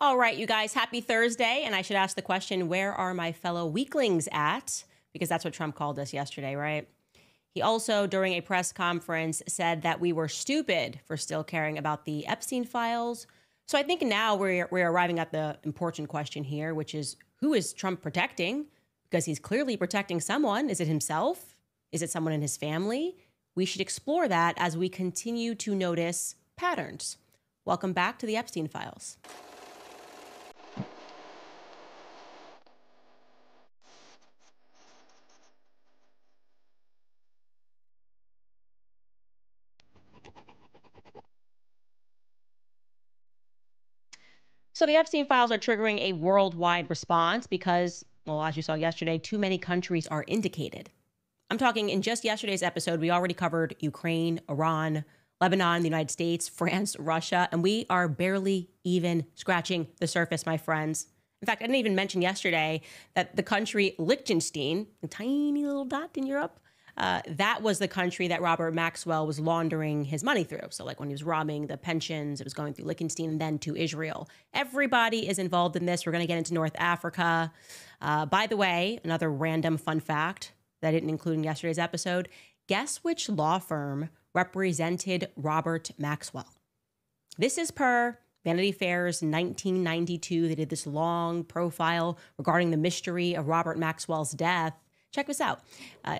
All right, you guys, happy Thursday. And I should ask the question, where are my fellow weaklings at? Because that's what Trump called us yesterday, right? He also, during a press conference, said that we were stupid for still caring about the Epstein files. So I think now we're arriving at the important question here, which is, who is Trump protecting? Because he's clearly protecting someone. Is it himself? Is it someone in his family? We should explore that as we continue to notice patterns. Welcome back to the Epstein Files. So the Epstein files are triggering a worldwide response because, well, as you saw yesterday, too many countries are indicated. I'm talking in just yesterday's episode, we already covered Ukraine, Iran, Lebanon, the United States, France, Russia, and we are barely even scratching the surface, my friends. In fact, I didn't even mention yesterday that the country Liechtenstein, a tiny little dot in Europe, that was the country that Robert Maxwell was laundering his money through. So like when he was robbing the pensions, it was going through Liechtenstein and then to Israel. Everybody is involved in this. We're going to get into North Africa. By the way, another random fun fact that I didn't include in yesterday's episode. Guess which law firm represented Robert Maxwell? This is per Vanity Fair's 1992. They did this long profile regarding the mystery of Robert Maxwell's death. Check this out.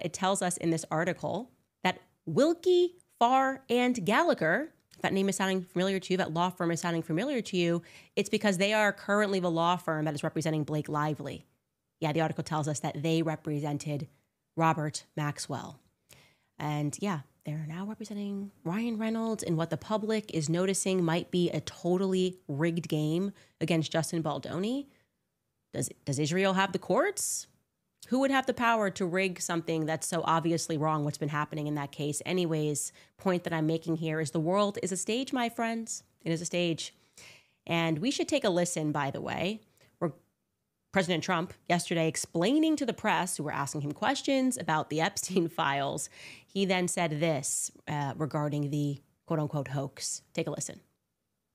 It tells us in this article that Wilkie, Farr, and Gallagher, if that name is sounding familiar to you, that law firm is sounding familiar to you, it's because they are currently the law firm that is representing Blake Lively. Yeah, the article tells us that they represented Robert Maxwell. And yeah, they're now representing Ryan Reynolds in what the public is noticing might be a totally rigged game against Justin Baldoni. Does Israel have the courts? Who would have the power to rig something that's so obviously wrong, what's been happening in that case? Anyways, point that I'm making here is the world is a stage, my friends. It is a stage. And we should take a listen, by the way. President Trump yesterday explaining to the press who were asking him questions about the Epstein files. He then said this regarding the quote-unquote hoax. Take a listen.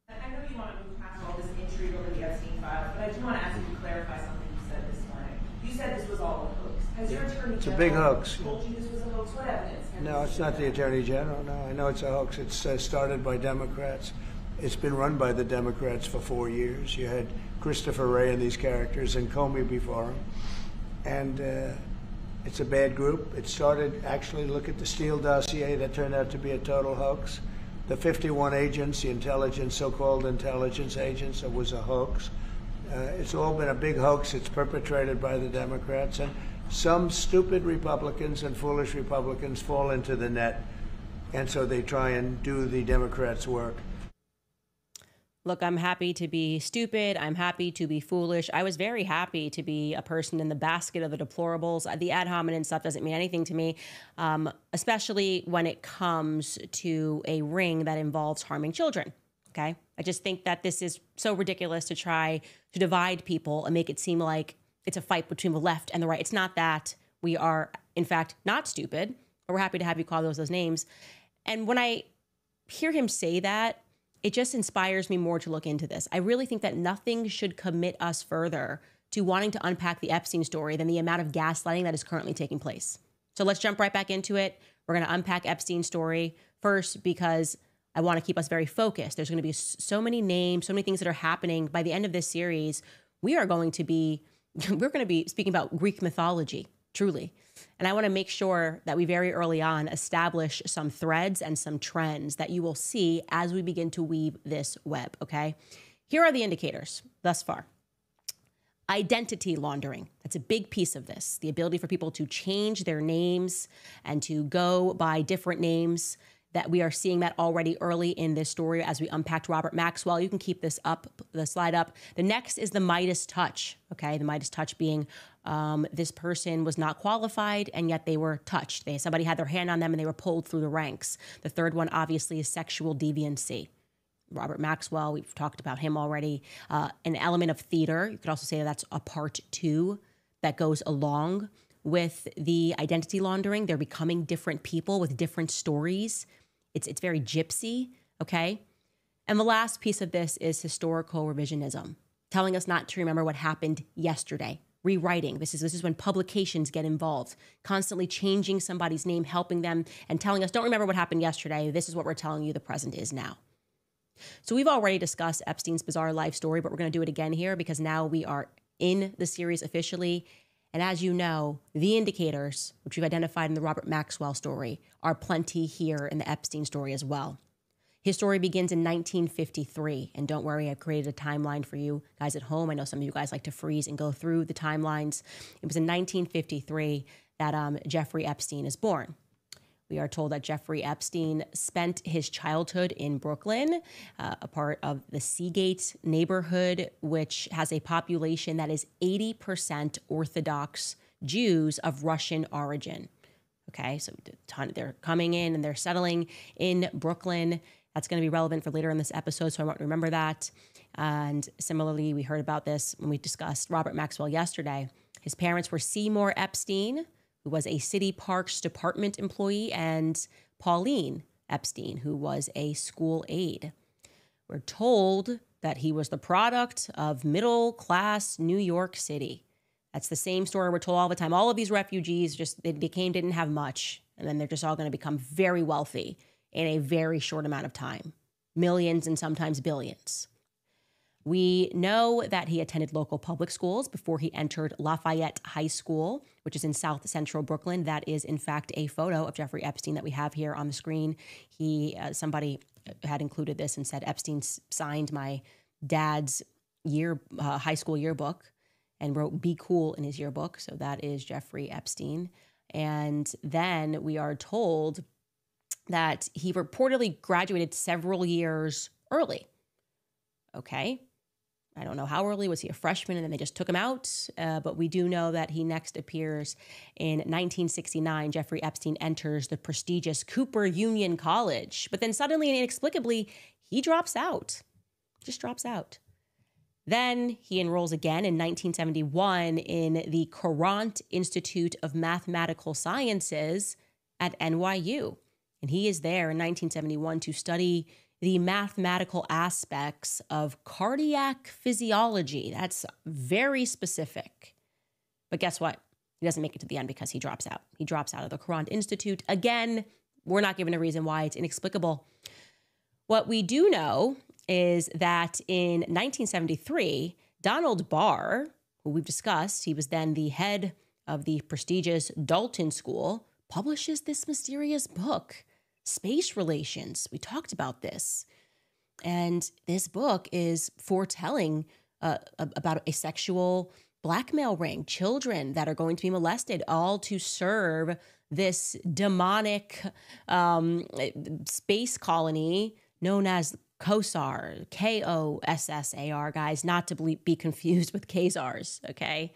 I know you want to move past all this intrigue over the Epstein files, but I do want to ask you to clarify something you said this morning. You said this was all a hoax. Has your attorney It's a big hoax. told you this was a hoax? What evidence? No, it's not the Attorney General. No, I know it's a hoax. It's started by Democrats. It's been run by the Democrats for 4 years. You had Christopher Wray and these characters and Comey before him. And it's a bad group. It started, actually, look at the Steele dossier that turned out to be a total hoax. The 51 agents, the intelligence, so-called intelligence agents, it was a hoax. It's all been a big hoax. It's perpetrated by the Democrats. And some stupid Republicans and foolish Republicans fall into the net. And so they try and do the Democrats' work. Look, I'm happy to be stupid. I'm happy to be foolish. I was very happy to be a person in the basket of the deplorables. The ad hominem stuff doesn't mean anything to me, especially when it comes to a ring that involves harming children. Okay? I just think that this is so ridiculous to try to divide people and make it seem like it's a fight between the left and the right. It's not that. We are, in fact, not stupid, but we're happy to have you call those names. And when I hear him say that, it just inspires me more to look into this. I really think that nothing should commit us further to wanting to unpack the Epstein story than the amount of gaslighting that is currently taking place. So let's jump right back into it. We're going to unpack Epstein's story first because I want to keep us very focused. There's going to be so many names, so many things that are happening. By the end of this series, we're going to be speaking about Greek mythology, truly. And I want to make sure that we very early on establish some threads and some trends that you will see as we begin to weave this web, okay? Here are the indicators thus far. Identity laundering. That's a big piece of this. The ability for people to change their names and to go by different names, that we are seeing that already early in this story as we unpacked Robert Maxwell. You can keep this up, the slide up. The next is the Midas touch, okay? The Midas touch being this person was not qualified and yet they were touched. Somebody had their hand on them and they were pulled through the ranks. The third one, obviously, is sexual deviancy. Robert Maxwell, we've talked about him already. An element of theater. You could also say that's a part two that goes along with the identity laundering. They're becoming different people with different stories. It's very gypsy, okay? And the last piece of this is historical revisionism. telling us not to remember what happened yesterday, rewriting. This is when publications get involved, constantly changing somebody's name, helping them, and telling us, don't remember what happened yesterday. This is what we're telling you the present is now. So we've already discussed Epstein's bizarre life story, but we're going to do it again here because now we are in the series officially. And as you know, the indicators, which we've identified in the Robert Maxwell story, are plenty here in the Epstein story as well. His story begins in 1953. And don't worry, I've created a timeline for you guys at home. I know some of you guys like to freeze and go through the timelines. It was in 1953 that Jeffrey Epstein is born. We are told that Jeffrey Epstein spent his childhood in Brooklyn, a part of the Seagate neighborhood, which has a population that is 80% Orthodox Jews of Russian origin. Okay, so they're coming in and they're settling in Brooklyn. That's going to be relevant for later in this episode, so I want to remember that. And similarly, we heard about this when we discussed Robert Maxwell yesterday. His parents were Seymour Epstein, who was a city parks department employee, and Pauline Epstein, who was a school aide. We're told that he was the product of middle-class New York City. That's the same story we're told all the time. All of these refugees didn't have much, and then they're just all going to become very wealthy in a very short amount of time. Millions and sometimes billions. We know that he attended local public schools before he entered Lafayette High School, which is in South Central Brooklyn. That is, in fact, a photo of Jeffrey Epstein that we have here on the screen. Somebody had included this and said, Epstein signed my dad's high school yearbook and wrote "Be Cool" in his yearbook. So that is Jeffrey Epstein. And then we are told that he reportedly graduated several years early. Okay. I don't know how early. Was he a freshman and then they just took him out? But we do know that he next appears in 1969. Jeffrey Epstein enters the prestigious Cooper Union College. But then suddenly and inexplicably, he drops out. Just drops out. Then he enrolls again in 1971 in the Courant Institute of Mathematical Sciences at NYU. And he is there in 1971 to study the mathematical aspects of cardiac physiology. That's very specific. But guess what? He doesn't make it to the end because he drops out. He drops out of the Courant Institute. Again, we're not given a reason why. It's inexplicable. What we do know is that in 1973, Donald Barr, who we've discussed, he was then the head of the prestigious Dalton School, publishes this mysterious book, Space Relations. We talked about this. And this book is foretelling about a sexual blackmail ring, children that are going to be molested, all to serve this demonic space colony known as KOSSAR, K-O-S-S-A-R, guys, not to be confused with Khazars, okay?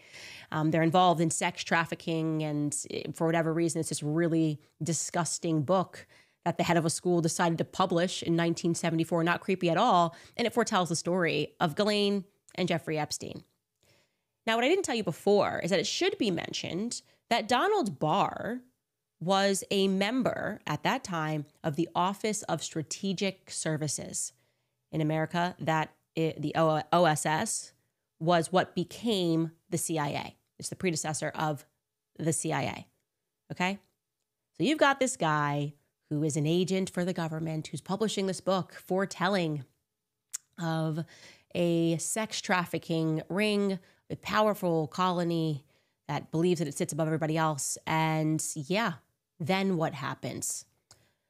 They're involved in sex trafficking, and for whatever reason, it's this really disgusting book that the head of a school decided to publish in 1974, not creepy at all, and it foretells the story of Ghislaine and Jeffrey Epstein. Now, what I didn't tell you before is that it should be mentioned that Donald Barr was a member at that time of the Office of Strategic Services in America, the OSS was what became the CIA. It's the predecessor of the CIA, okay? So you've got this guy who is an agent for the government, who's publishing this book foretelling of a sex trafficking ring, a powerful colony that believes that it sits above everybody else. And yeah, then what happens?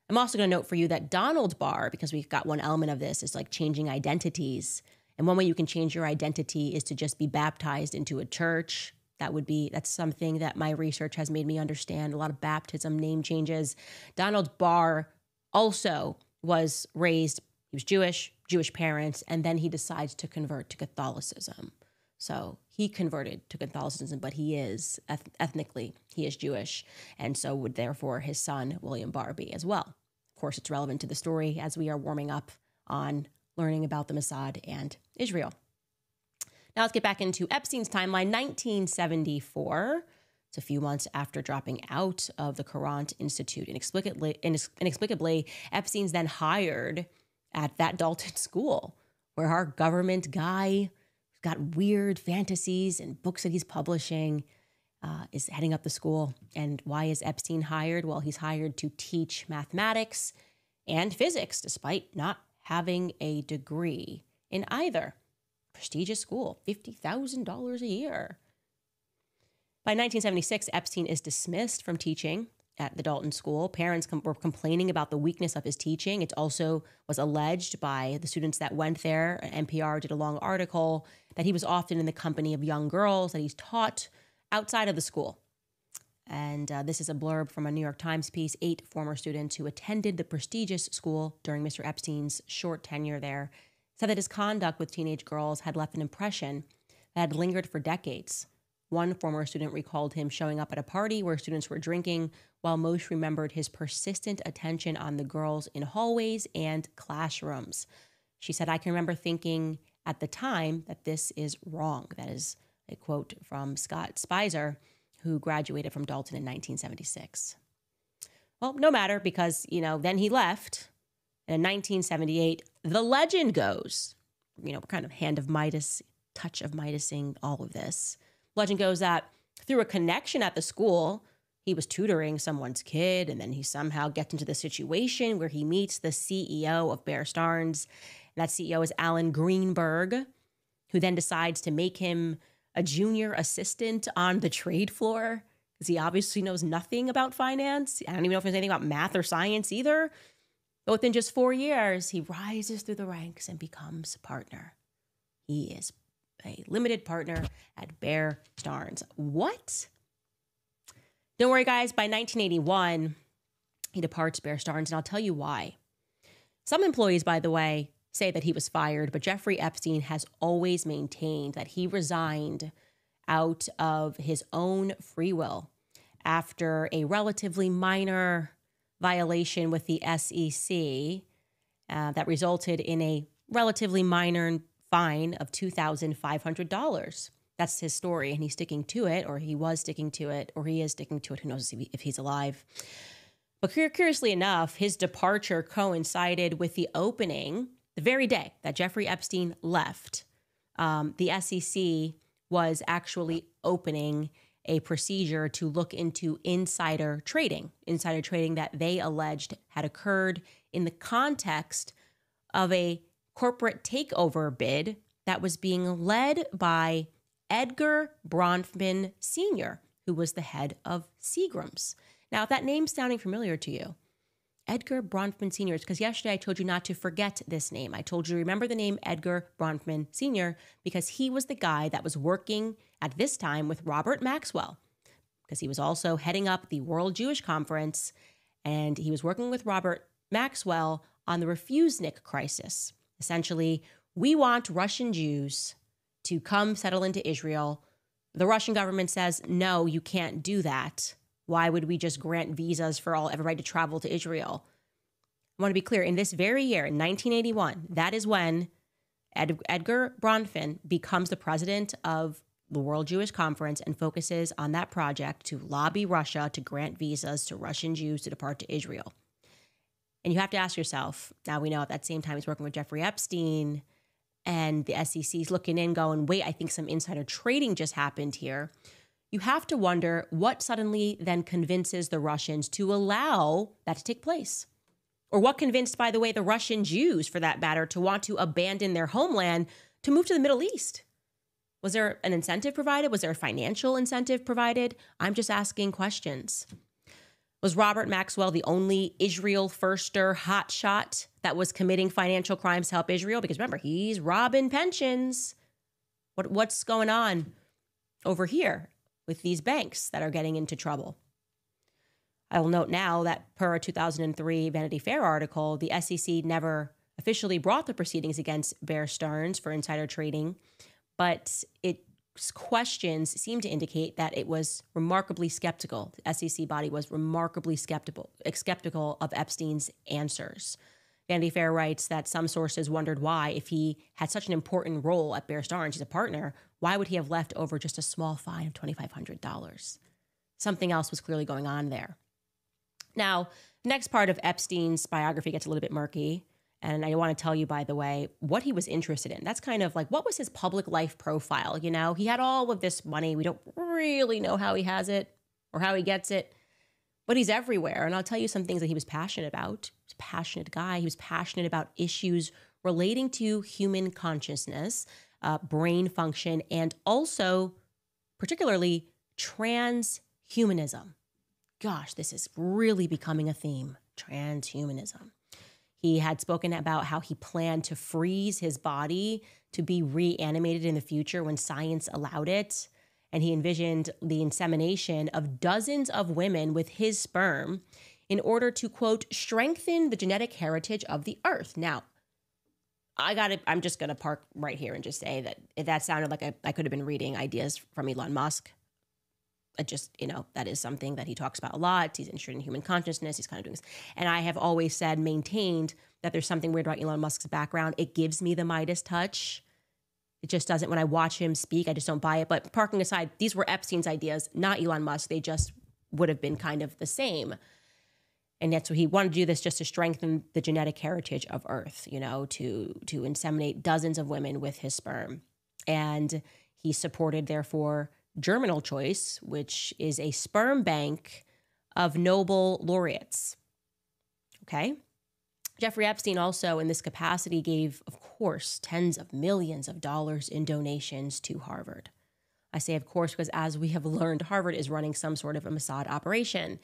I'm also going to note for you that Donald Barr, because we've got one element of this, is like changing identities. And one way you can change your identity is to just be baptized into a church. That's something that my research has made me understand. A lot of baptism, name changes. Donald Barr also was raised, he was Jewish parents, and then he decides to convert to Catholicism. So he converted to Catholicism, but he is ethnically, he is Jewish. And so would therefore his son, William Barr, be as well. Of course, it's relevant to the story as we are warming up on learning about the Mossad and Israel. Now let's get back into Epstein's timeline. 1974. It's a few months after dropping out of the Courant Institute. Inexplicably, Epstein's then hired at that Dalton school, where our government guy got weird fantasies and books that he's publishing, is heading up the school. And why is Epstein hired? Well, he's hired to teach mathematics and physics, despite not having a degree in either. Prestigious school, $50,000 a year. By 1976, Epstein is dismissed from teaching at the Dalton School. Parents were complaining about the weakness of his teaching. It also was alleged by the students that went there. NPR did a long article that he was often in the company of young girls that he's taught outside of the school. And this is a blurb from a New York Times piece. 8 former students who attended the prestigious school during Mr. Epstein's short tenure there said that his conduct with teenage girls had left an impression that had lingered for decades. One former student recalled him showing up at a party where students were drinking, while most remembered his persistent attention on the girls in hallways and classrooms. She said, "I can remember thinking at the time that this is wrong." That is a quote from Scott Spicer, who graduated from Dalton in 1976. Well, no matter, because, then he left. And in 1978, the legend goes, we're kind of hand of Midas, touch of Midasing all of this. Legend goes that through a connection at the school, he was tutoring someone's kid, and then he somehow gets into the situation where he meets the CEO of Bear Stearns. And that CEO is Alan Greenberg, who then decides to make him a junior assistant on the trade floor, because he obviously knows nothing about finance. I don't even know if there's anything about math or science either. But within just 4 years, he rises through the ranks and becomes a partner. He is a limited partner at Bear Stearns. What? Don't worry, guys. By 1981, he departs Bear Stearns, and I'll tell you why. Some employees, by the way, say that he was fired, but Jeffrey Epstein has always maintained that he resigned out of his own free will after a relatively minor violation with the SEC that resulted in a relatively minor fine of $2,500. That's his story, and he's sticking to it, or he was sticking to it, or he is sticking to it. Who knows if he's alive. But curiously enough, his departure coincided with the opening, the very day that Jeffrey Epstein left. The SEC was actually opening a procedure to look into insider trading that they alleged had occurred in the context of a corporate takeover bid that was being led by Edgar Bronfman Sr., who was the head of Seagram's. Now, if that name's sounding familiar to you, Edgar Bronfman Sr., it's because yesterday I told you not to forget this name. I told you to remember the name Edgar Bronfman Sr. because he was the guy that was working at this time with Robert Maxwell, because he was also heading up the World Jewish Conference, and he was working with Robert Maxwell on the Refusnik crisis. Essentially, we want Russian Jews to come settle into Israel. The Russian government says, no, you can't do that. Why would we just grant visas for everybody to travel to Israel? I want to be clear. In this very year, in 1981, that is when Edgar Bronfman becomes the president of the World Jewish Conference and focuses on that project to lobby Russia to grant visas to Russian Jews to depart to Israel. And you have to ask yourself, now we know at that same time he's working with Jeffrey Epstein, and the SEC's looking in going, wait, I think some insider trading just happened here. You have to wonder what suddenly then convinces the Russians to allow that to take place. Or what convinced, by the way, the Russian Jews, for that matter, to want to abandon their homeland to move to the Middle East. Was there an incentive provided? Was there a financial incentive provided? I'm just asking questions. Was Robert Maxwell the only Israel firster hotshot that was committing financial crimes to help Israel? Because remember, he's robbing pensions. What's going on over here with these banks that are getting into trouble? I will note now that per a 2003 Vanity Fair article, the SEC never officially brought the proceedings against Bear Stearns for insider trading, but its questions seem to indicate that it was remarkably skeptical. The SEC body was remarkably skeptical of Epstein's answers. Vanity Fair writes that some sources wondered why, if he had such an important role at Bear Stearns, he's a partner, why would he have left over just a small fine of $2,500? Something else was clearly going on there. Now, the next part of Epstein's biography gets a little bit murky, And I want to tell you, by the way, what he was interested in. That's kind of like, what was his public life profile? You know, he had all of this money. We don't really know how he has it or how he gets it, but he's everywhere. And I'll tell you some things that he was passionate about. He's a passionate guy. He was passionate about issues relating to human consciousness, brain function, and also particularly transhumanism. Gosh, this is really becoming a theme, transhumanism. He had spoken about how he planned to freeze his body to be reanimated in the future when science allowed it. And he envisioned the insemination of dozens of women with his sperm in order to, quote, strengthen the genetic heritage of the earth. Now, I'm just going to park right here and just say that if that sounded like I could have been reading ideas from Elon Musk, that is something that he talks about a lot. He's interested in human consciousness. He's kind of doing this. And I have always maintained that there's something weird about Elon Musk's background. It gives me the Midas touch. It just doesn't. When I watch him speak, I just don't buy it. But parking aside, these were Epstein's ideas, not Elon Musk. They just would have been kind of the same. And that's what he wanted to do, this just to strengthen the genetic heritage of Earth, to inseminate dozens of women with his sperm. And he supported, therefore, Germinal Choice, which is a sperm bank of Nobel laureates. Okay? Jeffrey Epstein also, in this capacity, gave, of course, tens of millions of dollars in donations to Harvard. I say, of course, because as we have learned, Harvard is running some sort of a Mossad operation.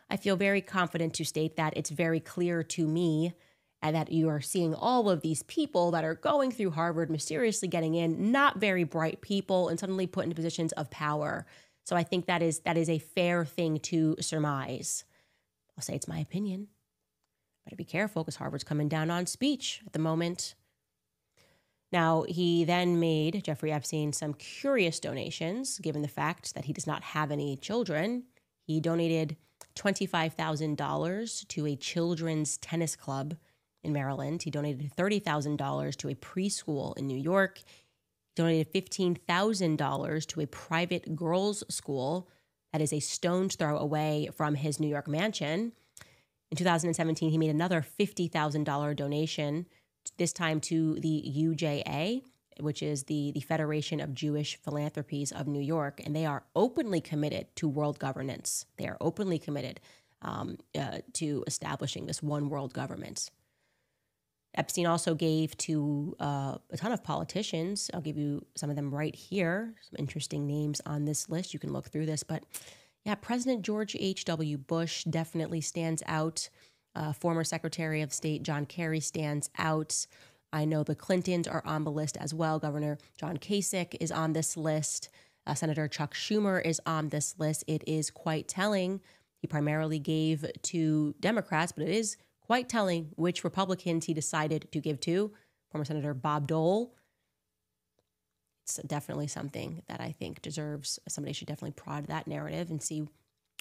I feel very confident to state that it's very clear to me and that you are seeing all of these people that are going through Harvard, mysteriously getting in, not very bright people, and suddenly put into positions of power. So I think that is a fair thing to surmise. I'll say it's my opinion. Better be careful because Harvard's coming down on speech at the moment. Now, he then made, Jeffrey Epstein, some curious donations, given the fact that he does not have any children. He donated $25,000 to a children's tennis club in Maryland. He donated $30,000 to a preschool in New York. He donated $15,000 to a private girls' school that is a stone's throw away from his New York mansion. In 2017, he made another $50,000 donation, this time to the UJA, which is the Federation of Jewish Philanthropies of New York, and they are openly committed to world governance. They are openly committed to establishing this one world government. Epstein also gave to a ton of politicians. I'll give you some of them right here. Some interesting names on this list. You can look through this. But yeah, President George H.W. Bush definitely stands out. Former Secretary of State John Kerry stands out. I know the Clintons are on the list as well. Governor John Kasich is on this list. Senator Chuck Schumer is on this list. It is quite telling. He primarily gave to Democrats, but it is quite telling which Republicans he decided to give to. Former Senator Bob Dole. It's definitely something that I think deserves, somebody should definitely prod that narrative and see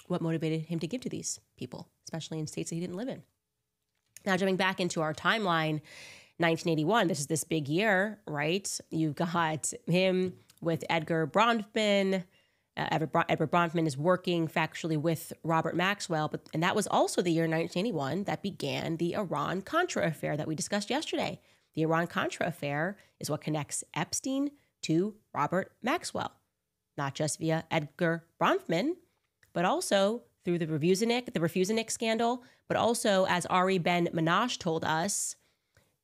what motivated him to give to these people, especially in states that he didn't live in. Now, jumping back into our timeline, 1981, this is this big year, right? You've got him with Edgar Bronfman. Edward Bronfman is working factually with Robert Maxwell, and that was also the year 1981 that began the Iran-Contra affair that we discussed yesterday. The Iran-Contra affair is what connects Epstein to Robert Maxwell, not just via Edgar Bronfman, but also through the Refusenik scandal, but also, as Ari Ben-Menashe told us,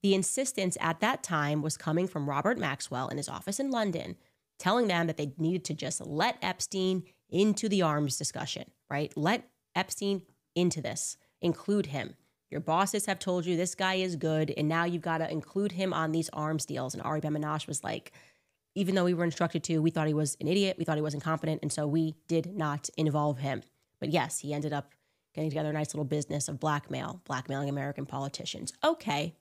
the insistence at that time was coming from Robert Maxwell in his office in London, telling them that they needed to just let Epstein into the arms discussion, right? Let Epstein into this, include him. Your bosses have told you this guy is good, and now you've got to include him on these arms deals. And Ari Ben-Menashe was like, even though we were instructed to, we thought he was an idiot, we thought he was incompetent, and so we did not involve him. But yes, he ended up getting together a nice little business of blackmailing American politicians. Okay.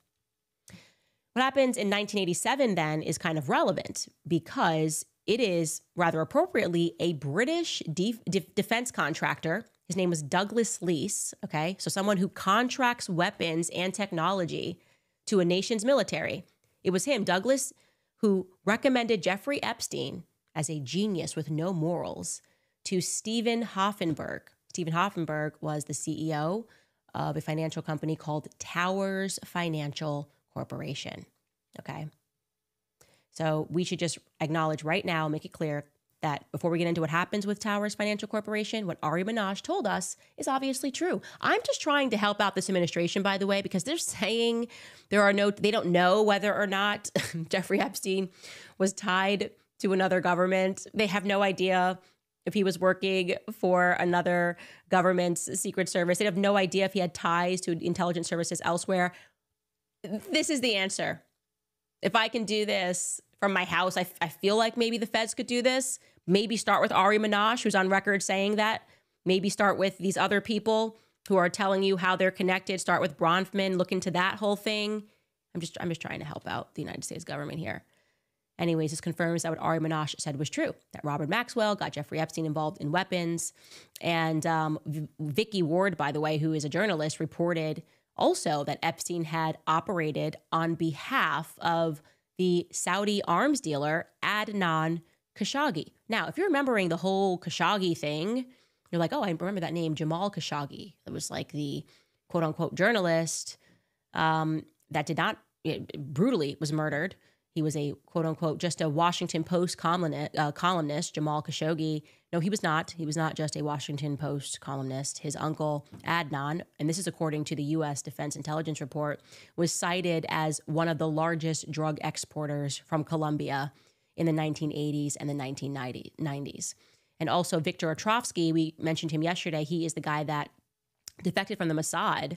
What happens in 1987 then is kind of relevant because it is, rather appropriately, a British defense contractor. His name was Douglas Leese, okay? So someone who contracts weapons and technology to a nation's military. It was him, Douglas, who recommended Jeffrey Epstein as a genius with no morals to Stephen Hoffenberg. Stephen Hoffenberg was the CEO of a financial company called Towers Financial Corporation. Okay. So we should just acknowledge right now, make it clear that before we get into what happens with Towers Financial Corporation, what Ari Minaj told us is obviously true. I'm just trying to help out this administration, by the way, because they're saying they don't know whether or not Jeffrey Epstein was tied to another government. They have no idea if he was working for another government's secret service. They have no idea if he had ties to intelligence services elsewhere. This is the answer. If I can do this from my house, I feel like maybe the feds could do this. Maybe start with Ari Minaj, who's on record saying that. Maybe start with these other people who are telling you how they're connected. Start with Bronfman, look into that whole thing. I'm just trying to help out the United States government here. Anyways, this confirms that what Ari Minaj said was true, that Robert Maxwell got Jeffrey Epstein involved in weapons. And Vicky Ward, by the way, who is a journalist, reported also that Epstein had operated on behalf of the Saudi arms dealer Adnan Khashoggi. Now, if you're remembering the whole Khashoggi thing, you're like, oh, I remember that name, Jamal Khashoggi. It was like the quote unquote journalist that did not, brutally was murdered. He was a quote unquote just a Washington Post columnist, Jamal Khashoggi. No, he was not. He was not just a Washington Post columnist. His uncle, Adnan, and this is according to the U.S. Defense Intelligence Report, was cited as one of the largest drug exporters from Colombia in the 1980s and the 1990s. And also Viktor Ostrovsky, we mentioned him yesterday. He is the guy that defected from the Mossad.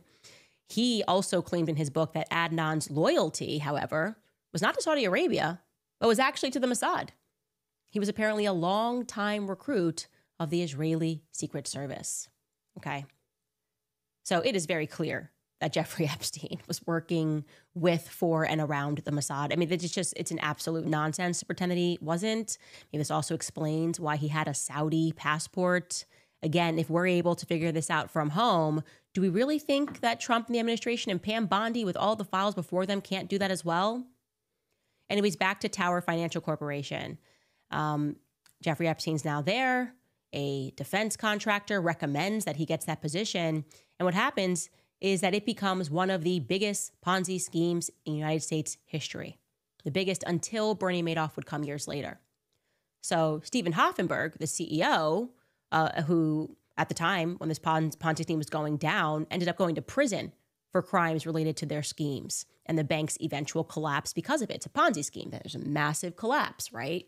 He also claimed in his book that Adnan's loyalty, however, was not to Saudi Arabia, but was actually to the Mossad. He was apparently a long-time recruit of the Israeli Secret Service. Okay. So it is very clear that Jeffrey Epstein was working with, for, and around the Mossad. I mean, it's an absolute nonsense to pretend that he wasn't. Maybe this also explains why he had a Saudi passport. Again, if we're able to figure this out from home, do we really think that Trump and the administration and Pam Bondi with all the files before them can't do that as well? Anyways, back to Tower Financial Corporation. Jeffrey Epstein's now there. A defense contractor recommends that he gets that position. And what happens is that it becomes one of the biggest Ponzi schemes in United States history. The biggest until Bernie Madoff would come years later. So Stephen Hoffenberg, the CEO, who at the time when this Ponzi scheme was going down, ended up going to prison for crimes related to their schemes and the bank's eventual collapse because of it. It's a Ponzi scheme. There's a massive collapse, right?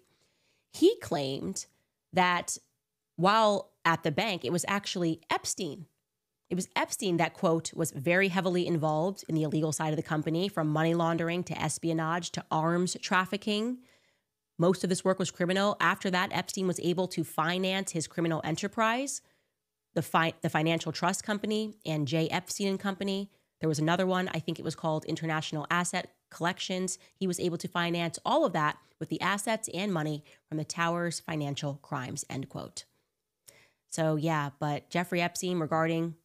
He claimed that while at the bank, it was actually Epstein. It was Epstein that, quote, was very heavily involved in the illegal side of the company, from money laundering to espionage to arms trafficking. Most of this work was criminal. After that, Epstein was able to finance his criminal enterprise, the Financial Trust Company and J. Epstein and Company. There was another one, I think it was called International Asset Collections. He was able to finance all of that with the assets and money from the Towers financial crimes, end quote. So yeah, but Jeffrey Epstein, regarding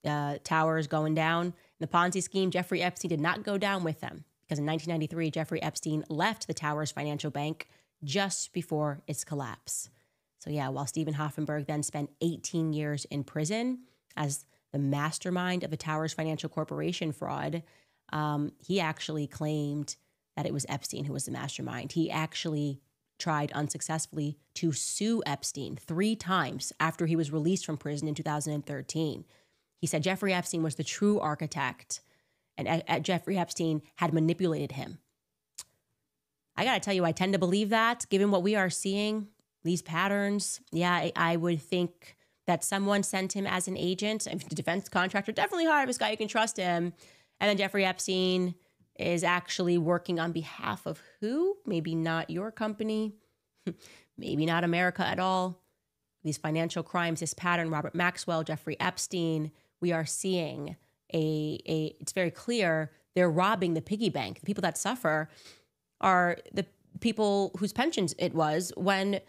Towers going down, the Ponzi scheme, Jeffrey Epstein did not go down with them, because in 1993, Jeffrey Epstein left the Towers Financial Bank just before its collapse. So yeah, while Stephen Hoffenberg then spent 18 years in prison as the mastermind of the Towers Financial Corporation fraud, he actually claimed that it was Epstein who was the mastermind. He actually tried unsuccessfully to sue Epstein 3 times after he was released from prison in 2013. He said Jeffrey Epstein was the true architect, and Jeffrey Epstein had manipulated him. I got to tell you, I tend to believe that, given what we are seeing, these patterns. Yeah, I would think that someone sent him as an agent. I mean, the defense contractor, definitely hire this guy, you can trust him. And then Jeffrey Epstein is actually working on behalf of who? Maybe not your company, maybe not America at all. These financial crimes, this pattern, Robert Maxwell, Jeffrey Epstein, we are seeing it's very clear they're robbing the piggy bank. The people that suffer are the people whose pensions it was when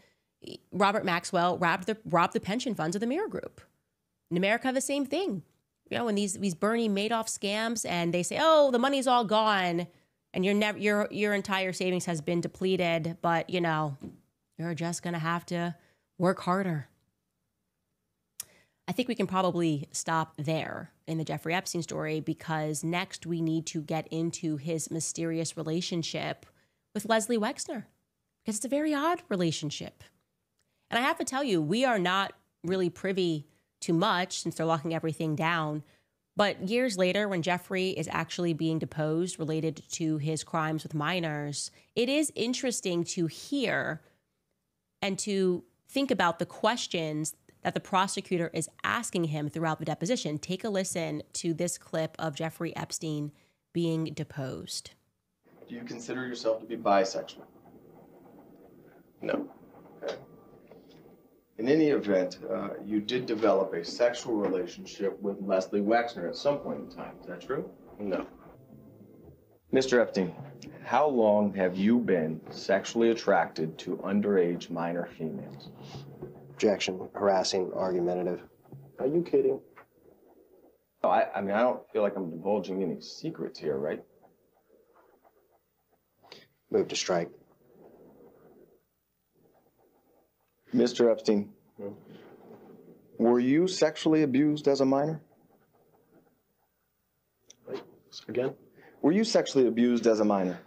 Robert Maxwell robbed the pension funds of the Mirror Group. In America, the same thing. You know, when these Bernie Madoff scams, and they say, "Oh, the money's all gone, and your entire savings has been depleted, but you're just gonna have to work harder." I think we can probably stop there in the Jeffrey Epstein story, because next we need to get into his mysterious relationship with Leslie Wexner, because it's a very odd relationship. And I have to tell you, we are not really privy to much since they're locking everything down. But years later, when Jeffrey is actually being deposed related to his crimes with minors, it is interesting to hear and to think about the questions that the prosecutor is asking him throughout the deposition. Take a listen to this clip of Jeffrey Epstein being deposed. Do you consider yourself to be bisexual? No. Okay. In any event, you did develop a sexual relationship with Leslie Wexner at some point in time. Is that true? No. Mr. Epstein, how long have you been sexually attracted to underage minor females? Objection, harassing, argumentative. Are you kidding? No, I mean, I don't feel like I'm divulging any secrets here, right? Move to strike. Mr. Epstein, were you sexually abused as a minor? Again? Were you sexually abused as a minor?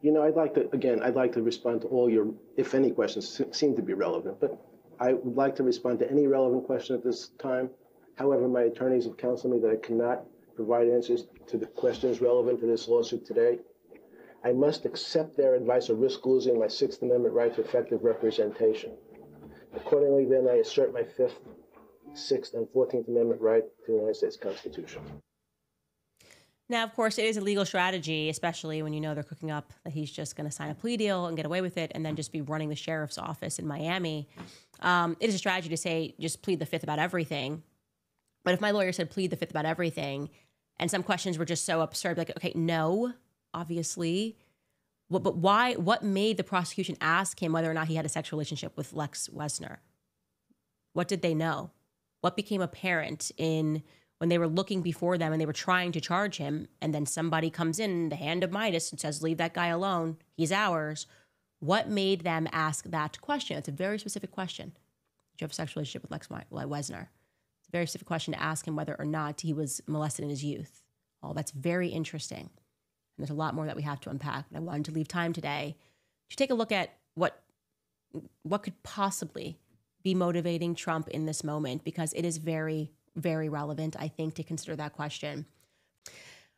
You know, I'd like to respond to all your, if any, questions seem to be relevant, but I would like to respond to any relevant question at this time. However, my attorneys have counseled me that I cannot provide answers to the questions relevant to this lawsuit today. I must accept their advice or risk losing my Sixth Amendment right to effective representation. Accordingly, then, I assert my Fifth, Sixth, and 14th Amendment right to the United States Constitution. Now, of course, it is a legal strategy, especially when you know they're cooking up that he's just going to sign a plea deal and get away with it and then just be running the sheriff's office in Miami. It is a strategy to say, just plead the Fifth about everything. But if my lawyer said plead the Fifth about everything and some questions were just so absurd, like, okay, no, obviously. But why? What made the prosecution ask him whether or not he had a sexual relationship with Lex Wexner? What did they know? What became apparent when they were looking before them and they were trying to charge him, and then somebody comes in the hand of Midas and says, leave that guy alone. He's ours. What made them ask that question? It's a very specific question. Did you have a sexual relationship with Lex Wexner? It's a very specific question to ask him whether or not he was molested in his youth. Oh, that's very interesting. And there's a lot more that we have to unpack. But I wanted to leave time today to take a look at what could possibly be motivating Trump in this moment, because it is very, very relevant, I think, to consider that question.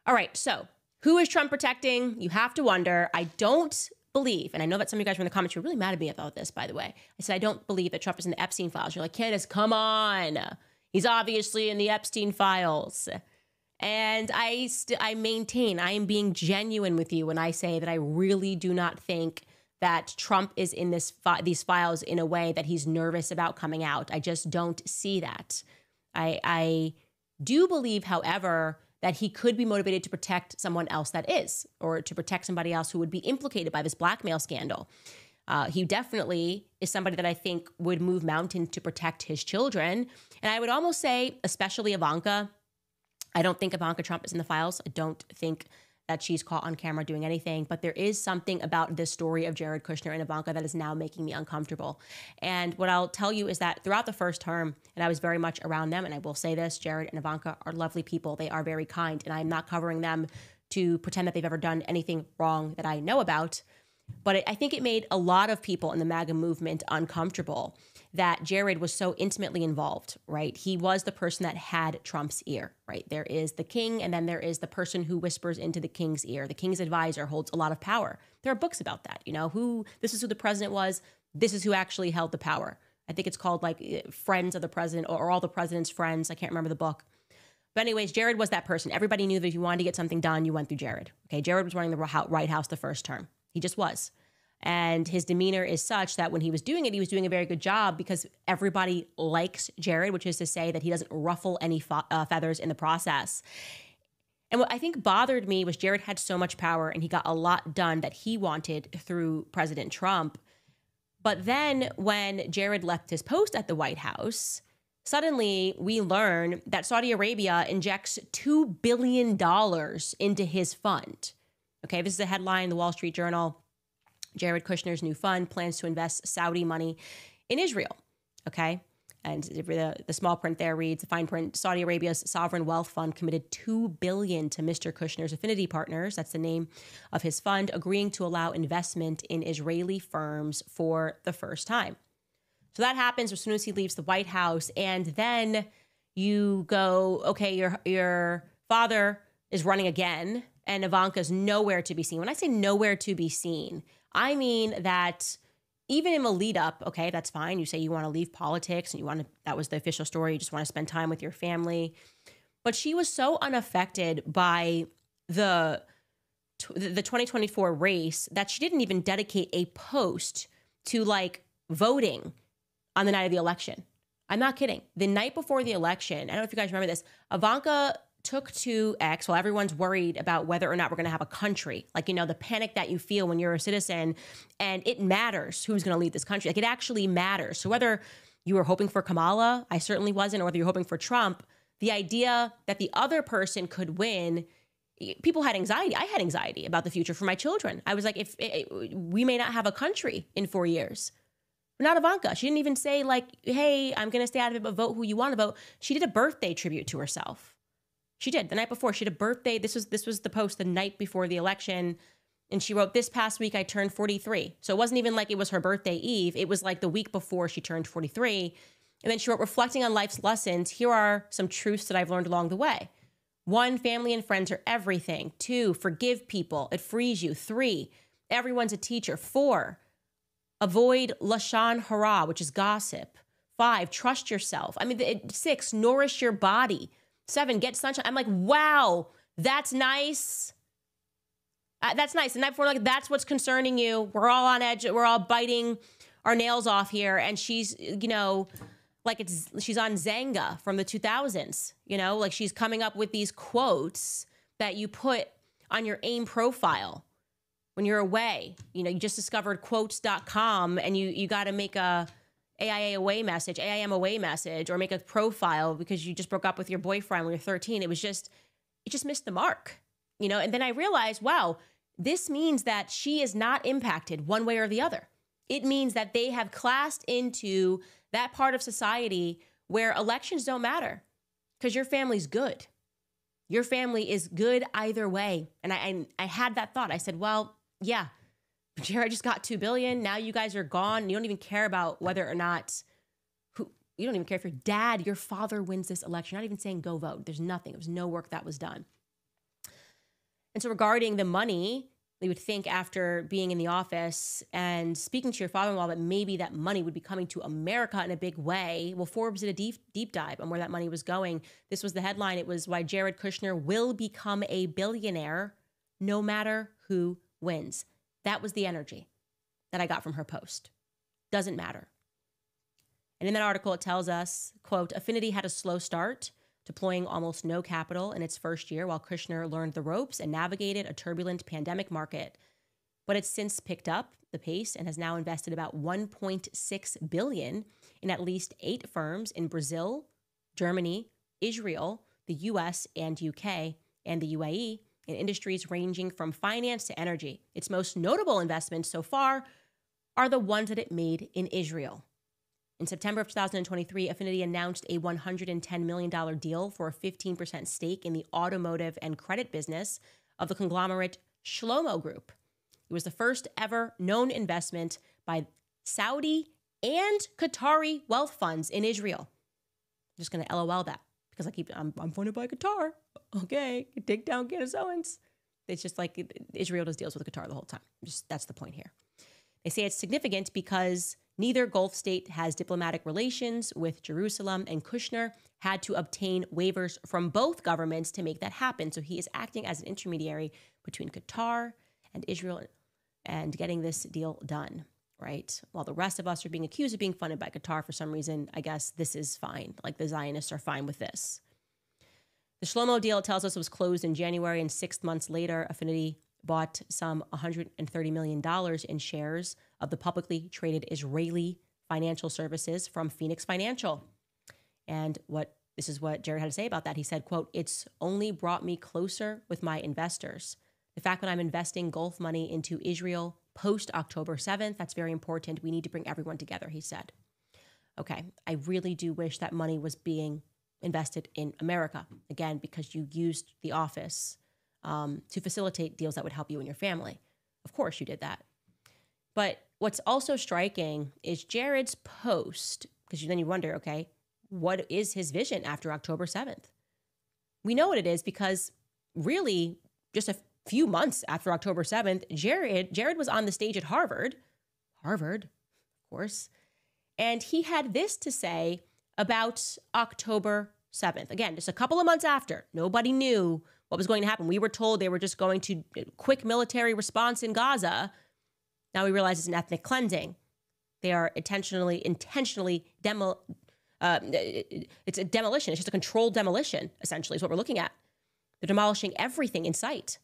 All right, so who is Trump protecting? You have to wonder. I don't believe, and I know that some of you guys were in the comments were really mad at me about this, by the way. I said, I don't believe that Trump is in the Epstein files. You're like, Candace, come on. He's obviously in the Epstein files. And I maintain, I am being genuine with you when I say that I really do not think that Trump is in these files in a way that he's nervous about coming out. I just don't see that. I do believe, however, that he could be motivated to protect someone else that is, or to protect somebody else who would be implicated by this blackmail scandal. He definitely is somebody that I think would move mountains to protect his children. And I would almost say, especially Ivanka. I don't think Ivanka Trump is in the files. I don't think that she's caught on camera doing anything. But there is something about this story of Jared Kushner and Ivanka that is now making me uncomfortable. And what I'll tell you is that throughout the first term, and I was very much around them, and I will say this, Jared and Ivanka are lovely people. They are very kind, and I'm not covering them to pretend that they've ever done anything wrong that I know about. But I think it made a lot of people in the MAGA movement uncomfortable that Jared was so intimately involved, right? He was the person that had Trump's ear, right? There is the king, and then there is the person who whispers into the king's ear. The king's advisor holds a lot of power. There are books about that, this is who the president was. This is who actually held the power. I think it's called like Friends of the President or All the President's Friends. I can't remember the book. But anyways, Jared was that person. Everybody knew that if you wanted to get something done, you went through Jared. Okay, Jared was running the White House the first term. He just was. And his demeanor is such that when he was doing it, he was doing a very good job because everybody likes Jared, which is to say that he doesn't ruffle any feathers in the process. And what I think bothered me was Jared had so much power and he got a lot done that he wanted through President Trump. But then when Jared left his post at the White House, suddenly we learn that Saudi Arabia injects $2 billion into his fund. Okay, this is a headline in the Wall Street Journal. Jared Kushner's new fund plans to invest Saudi money in Israel. Okay. And the small print there reads, the fine print, Saudi Arabia's sovereign wealth fund committed $2 billion to Mr. Kushner's Affinity Partners, that's the name of his fund, agreeing to allow investment in Israeli firms for the first time. So that happens as soon as he leaves the White House. And then you go, okay, your father is running again, and Ivanka's nowhere to be seen. When I say nowhere to be seen, I mean that even in a lead up, okay, that's fine. You say you want to leave politics and that was the official story. You just want to spend time with your family. But she was so unaffected by the 2024 race that she didn't even dedicate a post to like voting on the night of the election. I'm not kidding. The night before the election, I don't know if you guys remember this, Ivanka took to X while everyone's worried about whether or not we're going to have a country. Like, the panic that you feel when you're a citizen, and it matters who's going to lead this country. Like, it actually matters. So whether you were hoping for Kamala, I certainly wasn't, or whether you're hoping for Trump, the idea that the other person could win, people had anxiety. I had anxiety about the future for my children. I was like, we may not have a country in 4 years. But not Ivanka. She didn't even say like, hey, I'm going to stay out of it, but vote who you want to vote. She did a birthday tribute to herself. She did. The night before, she had a birthday. This was the post the night before the election. And she wrote, this past week, I turned 43. So it wasn't even like it was her birthday eve. It was like the week before she turned 43. And then she wrote, reflecting on life's lessons, here are some truths that I've learned along the way. 1, family and friends are everything. 2, forgive people. It frees you. 3, everyone's a teacher. 4, avoid lashon hara, which is gossip. 5, trust yourself. 6, nourish your body. 7, get sunshine. I'm like, wow, that's nice. That's nice. The night before, like, that's what's concerning you. We're all on edge. We're all biting our nails off here. And she's, like she's on Zanga from the 2000s, like she's coming up with these quotes that you put on your AIM profile when you're away. You just discovered quotes.com and you got to make a AIM away message, or make a profile because you just broke up with your boyfriend when you're 13. It just missed the mark, And then I realized, wow, this means that she is not impacted one way or the other. It means that they have classed into that part of society where elections don't matter because your family's good. Your family is good either way. And I had that thought. I said, well, yeah, Jared just got $2 billion. Now you guys are gone. You don't even care about whether or not you don't even care if your father wins this election. You're not even saying go vote. There's nothing. There was no work that was done. And so regarding the money, we would think after being in the office and speaking to your father-in-law that maybe that money would be coming to America in a big way. Well, Forbes did a deep dive on where that money was going. This was the headline. It was why Jared Kushner will become a billionaire no matter who wins. That was the energy that I got from her post. Doesn't matter. And in that article, it tells us, quote, Affinity had a slow start, deploying almost no capital in its first year while Kushner learned the ropes and navigated a turbulent pandemic market. But it's since picked up the pace and has now invested about $1.6 billion in at least 8 firms in Brazil, Germany, Israel, the US and UK, and the UAE, in industries ranging from finance to energy. Its most notable investments so far are the ones that it made in Israel. In September of 2023, Affinity announced a $110 million deal for a 15% stake in the automotive and credit business of the conglomerate Shlomo Group. It was the first ever known investment by Saudi and Qatari wealth funds in Israel. I'm just going to LOL that because I'm funded by Qatar. Okay, take down Candace Owens. It's just like Israel does deals with Qatar the whole time. That's the point here. They say it's significant because neither Gulf state has diplomatic relations with Jerusalem, and Kushner had to obtain waivers from both governments to make that happen. So he is acting as an intermediary between Qatar and Israel and getting this deal done, right? While the rest of us are being accused of being funded by Qatar for some reason, I guess this is fine. Like the Zionists are fine with this. The Shlomo deal tells us it was closed in January, and 6 months later, Affinity bought some $130 million in shares of the publicly traded Israeli financial services from Phoenix Financial. And this is what Jared had to say about that. He said, quote, it's only brought me closer with my investors. The fact that I'm investing Gulf money into Israel post October 7th, that's very important. We need to bring everyone together, he said. Okay, I really do wish that money was being invested in America, again, because you used the office to facilitate deals that would help you and your family. Of course you did that. But what's also striking is Jared's post, because then you wonder, okay, what is his vision after October 7th? We know what it is because really just a few months after October 7th, Jared was on the stage at Harvard, of course, and he had this to say about October 7th. Again, just a couple of months after, nobody knew what was going to happen. We were told they were just going to quick military response in Gaza. Now we realize it's an ethnic cleansing. They are intentionally it's a demolition. It's just a controlled demolition, essentially, is what we're looking at. They're demolishing everything in sight.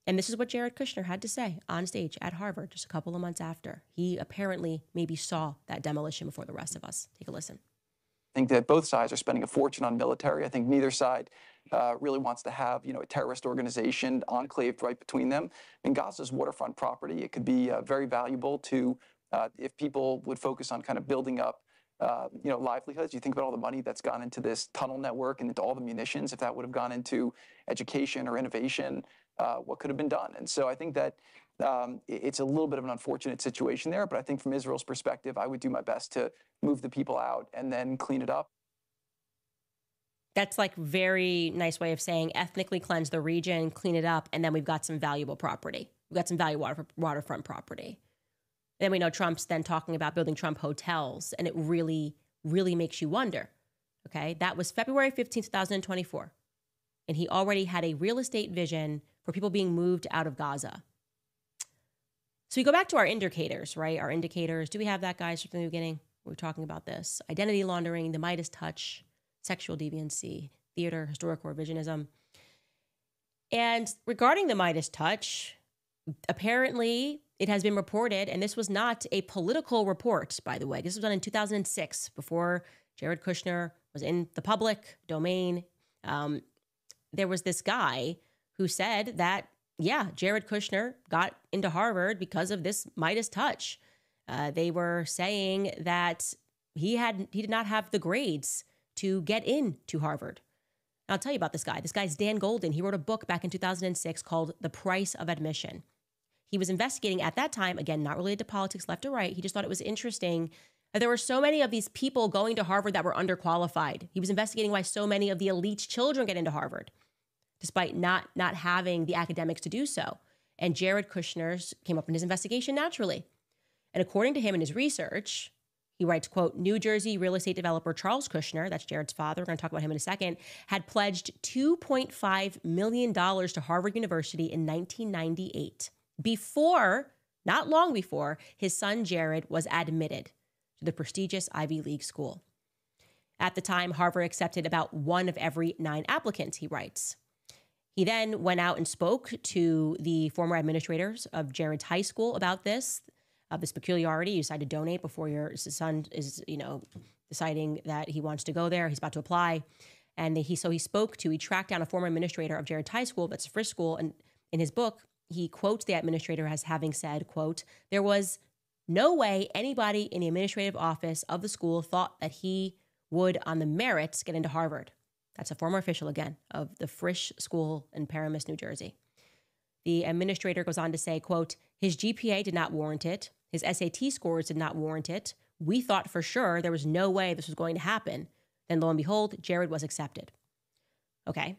And this is what Jared Kushner had to say on stage at Harvard just a couple of months after. He apparently maybe saw that demolition before the rest of us. Take a listen. I think that both sides are spending a fortune on military. I think neither side really wants to have, a terrorist organization enclaved right between them. Gaza's waterfront property. It could be very valuable to, if people would focus on kind of building up, livelihoods. You think about all the money that's gone into this tunnel network and into all the munitions. If that would have gone into education or innovation, what could have been done? And so I think that it's a little bit of an unfortunate situation there. But I think from Israel's perspective, I would do my best to move the people out and then clean it up. That's like very nice way of saying ethnically cleanse the region, clean it up, and then we've got some valuable property. We've got some valuable waterfront property. Then we know Trump's then talking about building Trump hotels, and it really, really makes you wonder. Okay, that was February 15, 2024. And he already had a real estate vision for people being moved out of Gaza. So we go back to our indicators, right? Our indicators. Do we have that, guys, from the beginning? We were talking about this. Identity laundering, the Midas touch, sexual deviancy, theater, historical revisionism. And regarding the Midas touch, apparently it has been reported, and this was not a political report, by the way. This was done in 2006, before Jared Kushner was in the public domain. There was this guy who said that, yeah, Jared Kushner got into Harvard because of this Midas touch. They were saying that he did not have the grades to get into Harvard. And I'll tell you about this guy. This guy's Dan Golden. He wrote a book back in 2006 called The Price of Admission. He was investigating at that time, again, not related to politics, left or right. He just thought it was interesting that there were so many of these people going to Harvard that were underqualified. He was investigating why so many of the elite's children get into Harvard, despite not having the academics to do so. And Jared Kushner came up in his investigation naturally. And according to him in his research, he writes, quote, New Jersey real estate developer Charles Kushner, that's Jared's father, we're going to talk about him in a second, had pledged $2.5 million to Harvard University in 1998. Before, not long before, his son Jared was admitted to the prestigious Ivy League school. At the time, Harvard accepted about 1 of every 9 applicants, he writes. He then went out and spoke to the former administrators of Jared's high school about this peculiarity. You decide to donate before your son is, deciding that he wants to go there. He's about to apply. And he tracked down a former administrator of Jared's high school, that's Frisch School, and in his book, he quotes the administrator as having said, quote, there was no way anybody in the administrative office of the school thought that he would, on the merits, get into Harvard. That's a former official, again, of the Frisch School in Paramus, New Jersey. The administrator goes on to say, quote, his GPA did not warrant it. His SAT scores did not warrant it. We thought for sure there was no way this was going to happen. Then lo and behold, Jared was accepted. Okay.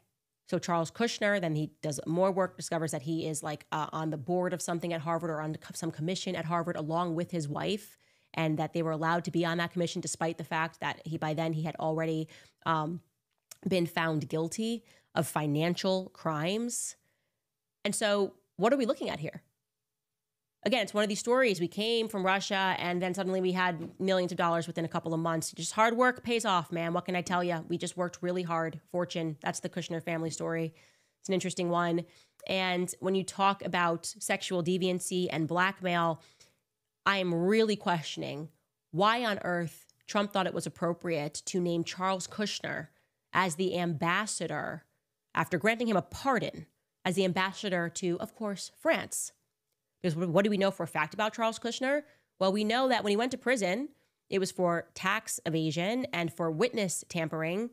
So Charles Kushner, then he does more work, discovers that he is on the board of something at Harvard or on some commission at Harvard along with his wife, and that they were allowed to be on that commission despite the fact that by then he had already been found guilty of financial crimes. And so what are we looking at here? Again, it's one of these stories. We came from Russia and then suddenly we had millions of dollars within a couple of months. Just hard work pays off, man. What can I tell you? We just worked really hard. Fortune. That's the Kushner family story. It's an interesting one. And when you talk about sexual deviancy and blackmail, I am really questioning why on earth Trump thought it was appropriate to name Charles Kushner as the ambassador, after granting him a pardon, as the ambassador to, of course, France. Because what do we know for a fact about Charles Kushner? Well, we know that when he went to prison, It was for tax evasion and for witness tampering.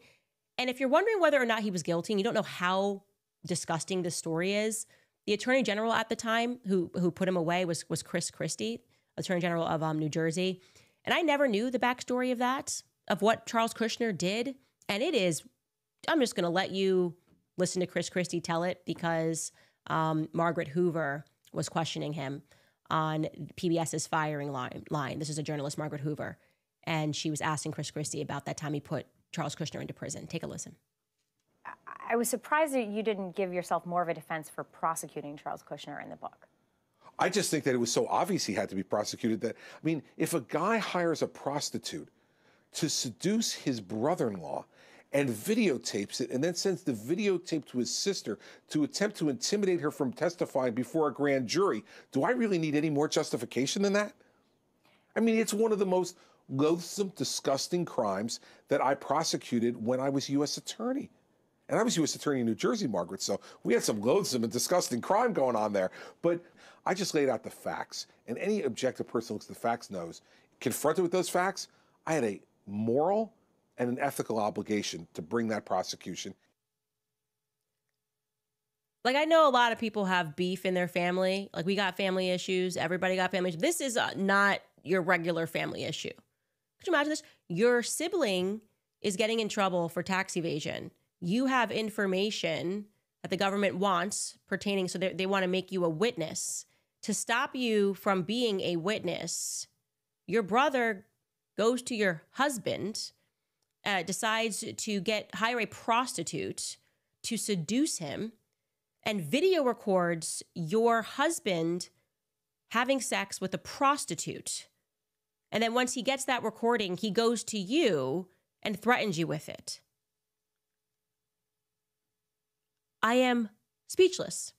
And if you're wondering whether or not he was guilty, and you don't know how disgusting this story is, the attorney general at the time who put him away was Chris Christie, attorney general of New Jersey. And I never knew the backstory of that, of what Charles Kushner did. And it is, I'm just going to let you listen to Chris Christie tell it, because Margaret Hoover was questioning him on PBS's firing line. This is a journalist, Margaret Hoover. And she was asking Chris Christie about that time he put Charles Kushner into prison. Take a listen. I was surprised that you didn't give yourself more of a defense for prosecuting Charles Kushner in the book. I just think that it was so obvious he had to be prosecuted that, I mean, if a guy hires a prostitute to seduce his brother-in-law and videotapes it and then sends the videotape to his sister to attempt to intimidate her from testifying before a grand jury, do I really need any more justification than that? I mean, it's one of the most loathsome, disgusting crimes that I prosecuted when I was U.S. attorney. And I was U.S. attorney in New Jersey, Margaret, so we had some loathsome and disgusting crime going on there. But I just laid out the facts, and any objective person who looks at the facts knows, confronted with those facts, I had a moral and an ethical obligation to bring that prosecution. Like, I know a lot of people have beef in their family. Like, we got family issues. Everybody got family issues. This is not your regular family issue. Could you imagine this? Your sibling is getting in trouble for tax evasion. You have information that the government wants pertaining, so they want to make you a witness. To stop you from being a witness, your brother goes to your husband, decides to hire a prostitute to seduce him, and video records your husband having sex with a prostitute. And then once he gets that recording, he goes to you and threatens you with it. I am speechless.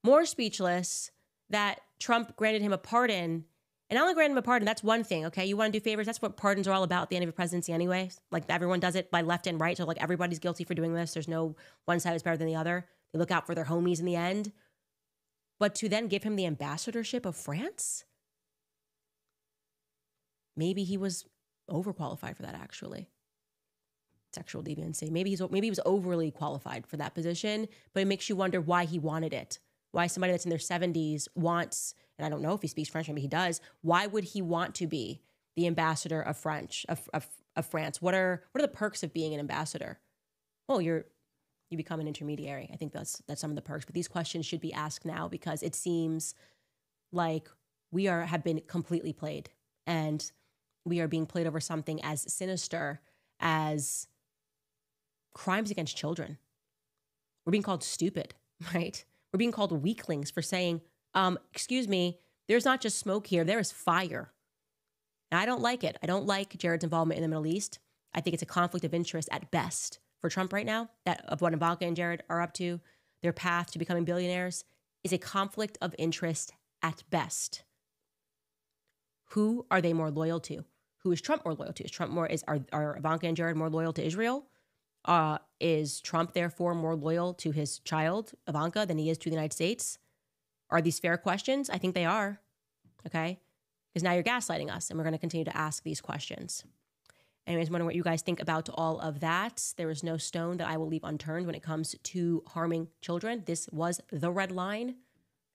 More speechless that Trump granted him a pardon. And not only granted him a pardon, that's one thing, okay? You want to do favors? That's what pardons are all about at the end of your presidency anyway. Like, everyone does it by left and right. So, like, everybody's guilty for doing this. There's no one side is better than the other. They look out for their homies in the end. But to then give him the ambassadorship of France? Maybe he was overqualified for that, actually. Sexual deviancy. Maybe he was overly qualified for that position, but it makes you wonder why he wanted it. Why somebody that's in their 70s wants, and I don't know if he speaks French, maybe he does. Why would he want to be the ambassador of France? What are the perks of being an ambassador? Well, you become an intermediary. I think that's some of the perks. But these questions should be asked now, because it seems like we have been completely played, and we are being played over something as sinister as crimes against children. We're being called stupid, right? We're being called weaklings for saying, excuse me, there's not just smoke here, there is fire. And I don't like it. I don't like Jared's involvement in the Middle East. I think it's a conflict of interest at best for Trump right now, that of what Ivanka and Jared are up to. Their path to becoming billionaires is a conflict of interest at best. Who are they more loyal to? Who is Trump more loyal to? Are Ivanka and Jared more loyal to Israel? Is Trump therefore more loyal to his child, Ivanka, than he is to the United States? Are these fair questions? I think they are. Okay? Because now you're gaslighting us, and we're going to continue to ask these questions. Anyways, I'm wondering what you guys think about all of that. There is no stone that I will leave unturned when it comes to harming children. This was the red line,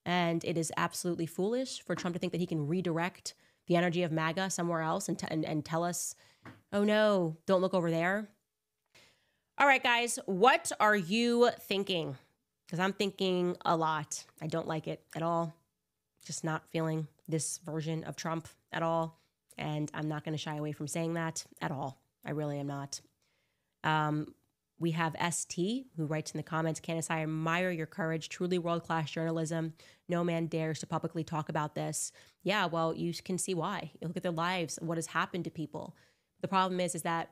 and it is absolutely foolish for Trump to think that he can redirect the energy of MAGA somewhere else and tell us, oh no, don't look over there. All right, guys, what are you thinking? Because I'm thinking a lot. I don't like it at all. Just not feeling this version of Trump at all. And I'm not going to shy away from saying that at all. I really am not. We have ST, who writes in the comments, Candace, I admire your courage, truly world-class journalism. No man dares to publicly talk about this. Yeah, well, you can see why. You look at their lives, what has happened to people. The problem is that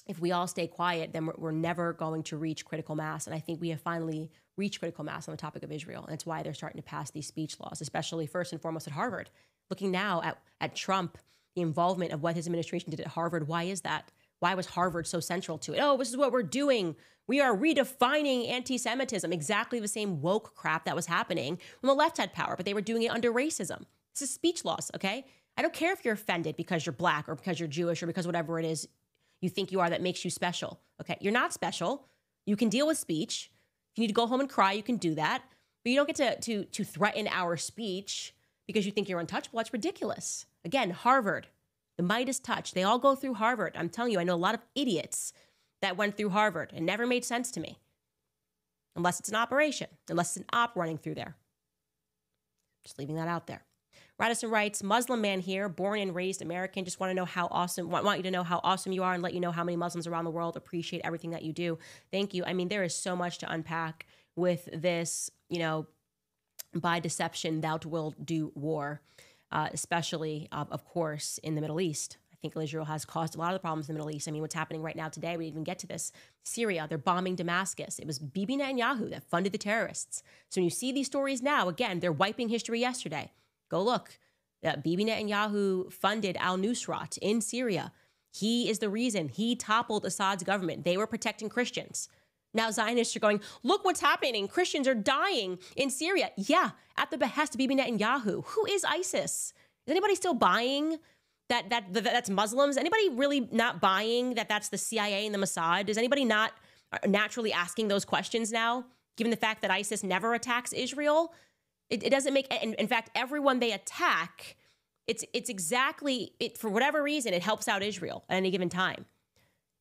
if we all stay quiet, then we're never going to reach critical mass. And I think we have finally reached critical mass on the topic of Israel. And that's why they're starting to pass these speech laws, especially first and foremost at Harvard. Looking now at Trump, the involvement of what his administration did at Harvard, why is that? Why was Harvard so central to it? Oh, this is what we're doing. We are redefining anti-Semitism, exactly the same woke crap that was happening when the left had power, but they were doing it under racism. This is speech laws, okay? I don't care if you're offended because you're black or because you're Jewish or because whatever it is you think you are that makes you special. Okay, you're not special. You can deal with speech. If you need to go home and cry, you can do that. But you don't get to threaten our speech because you think you're untouchable. That's ridiculous. Again, Harvard, the Midas touch. They all go through Harvard. I'm telling you, I know a lot of idiots that went through Harvard. It never made sense to me. Unless it's an operation, unless it's an op running through there. Just leaving that out there. Radisson writes, Muslim man here, born and raised American. Just want to know how awesome, want you to know how awesome you are and let you know how many Muslims around the world appreciate everything that you do. Thank you. I mean, there is so much to unpack with this, you know, by deception, thou wilt do war, especially, of course, in the Middle East. I think Israel has caused a lot of the problems in the Middle East. I mean, what's happening right now today, we didn't even get to this. Syria, they're bombing Damascus. It was Bibi Netanyahu that funded the terrorists. So when you see these stories now, again, they're wiping history yesterday. Go look. Bibi Netanyahu funded al-Nusrat in Syria. He is the reason. He toppled Assad's government. They were protecting Christians. Now Zionists are going, look what's happening. Christians are dying in Syria. Yeah, at the behest of Bibi Netanyahu. Who is ISIS? Is anybody still buying that's Muslims? Anybody really not buying that that's the CIA and the Mossad? Is anybody not naturally asking those questions now, given the fact that ISIS never attacks Israel? It doesn't make, in fact, everyone they attack, it's exactly, for whatever reason, it helps out Israel at any given time.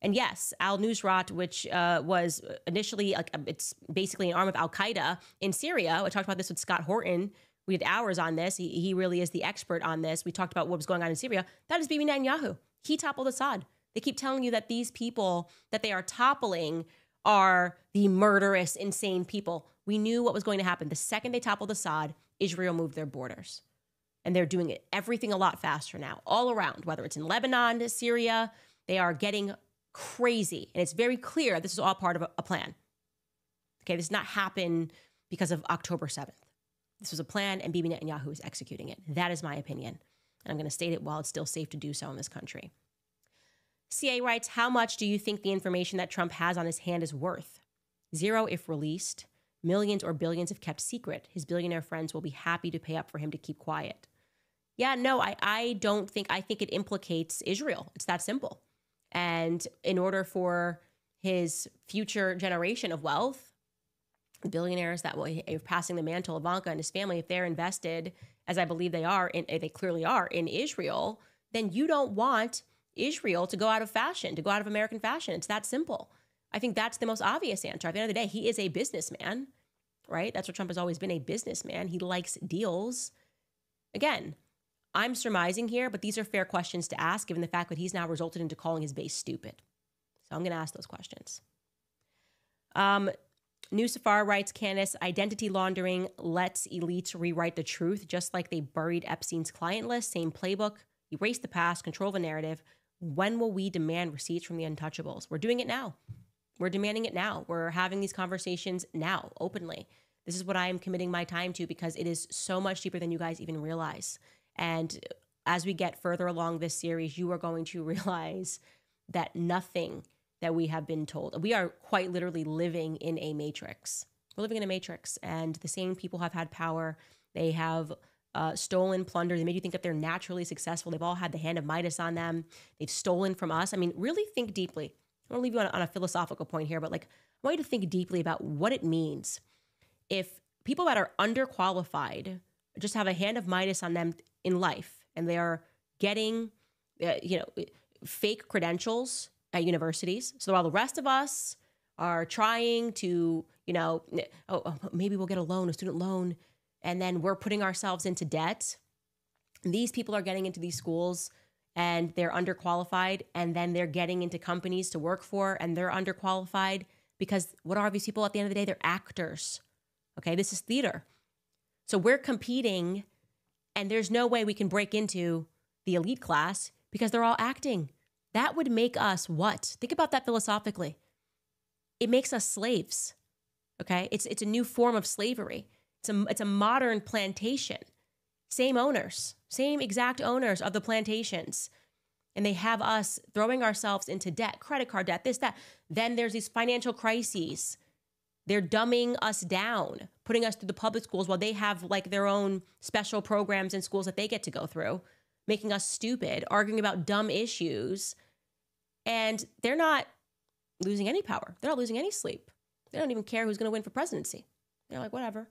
And yes, al-Nusrat, which was initially, it's basically an arm of al-Qaeda in Syria. I talked about this with Scott Horton. We had hours on this. He really is the expert on this. We talked about what was going on in Syria. That is Bibi Netanyahu. He toppled Assad. They keep telling you that these people that they are toppling are the murderous, insane people. We knew what was going to happen. The second they toppled Assad, Israel moved their borders. And they're doing everything a lot faster now, all around, whether it's in Lebanon, Syria. They are getting crazy. And it's very clear this is all part of a plan. Okay, this did not happen because of October 7th. This was a plan, and Bibi Netanyahu is executing it. That is my opinion. And I'm going to state it while it's still safe to do so in this country. CA writes, how much do you think the information that Trump has on his hand is worth? 0 if released. Millions or billions if kept secret. His billionaire friends will be happy to pay up for him to keep quiet. Yeah, no, I don't think, I think it implicates Israel. It's that simple. And in order for his future generation of wealth, the billionaires that will are passing the mantle, Ivanka and his family, if they're invested, as I believe they are, they clearly are, in Israel, then you don't want Israel to go out of fashion, to go out of American fashion. It's that simple. I think that's the most obvious answer. At the end of the day, he is a businessman, right? That's what Trump has always been, a businessman. He likes deals. Again, I'm surmising here, but these are fair questions to ask, given the fact that he's now resulted into calling his base stupid. So I'm going to ask those questions. New Safar writes, Candace, identity laundering lets elites rewrite the truth, just like they buried Epstein's client list. Same playbook, erase the past, control the narrative. When will we demand receipts from the untouchables? We're doing it now. We're demanding it now. We're having these conversations now, openly. This is what I am committing my time to because it is so much deeper than you guys even realize. And as we get further along this series, you are going to realize that nothing that we have been told, we are quite literally living in a matrix. We're living in a matrix, and the same people have had power. They have stolen, plundered. They made you think that they're naturally successful. They've all had the hand of Midas on them. They've stolen from us. I mean, really think deeply. I want to leave you on a philosophical point here, but like, I want you to think deeply about what it means if people that are underqualified just have a hand of Midas on them in life, and they are getting, fake credentials at universities. So while the rest of us are trying to, maybe we'll get a loan, a student loan, and then we're putting ourselves into debt. These people are getting into these schools and they're underqualified, and then they're getting into companies to work for, and they're underqualified because what are these people at the end of the day? They're actors. Okay, this is theater. So we're competing, and there's no way we can break into the elite class because they're all acting. That would make us what? Think about that philosophically. It makes us slaves. Okay, it's a new form of slavery. It's a modern plantation. Same owners, same exact owners of the plantations. And they have us throwing ourselves into debt, credit card debt, this, that. Then there's these financial crises. They're dumbing us down, putting us through the public schools while they have like their own special programs in schools that they get to go through, making us stupid, arguing about dumb issues, and they're not losing any power. They're not losing any sleep. They don't even care who's going to win for presidency. They're like, whatever.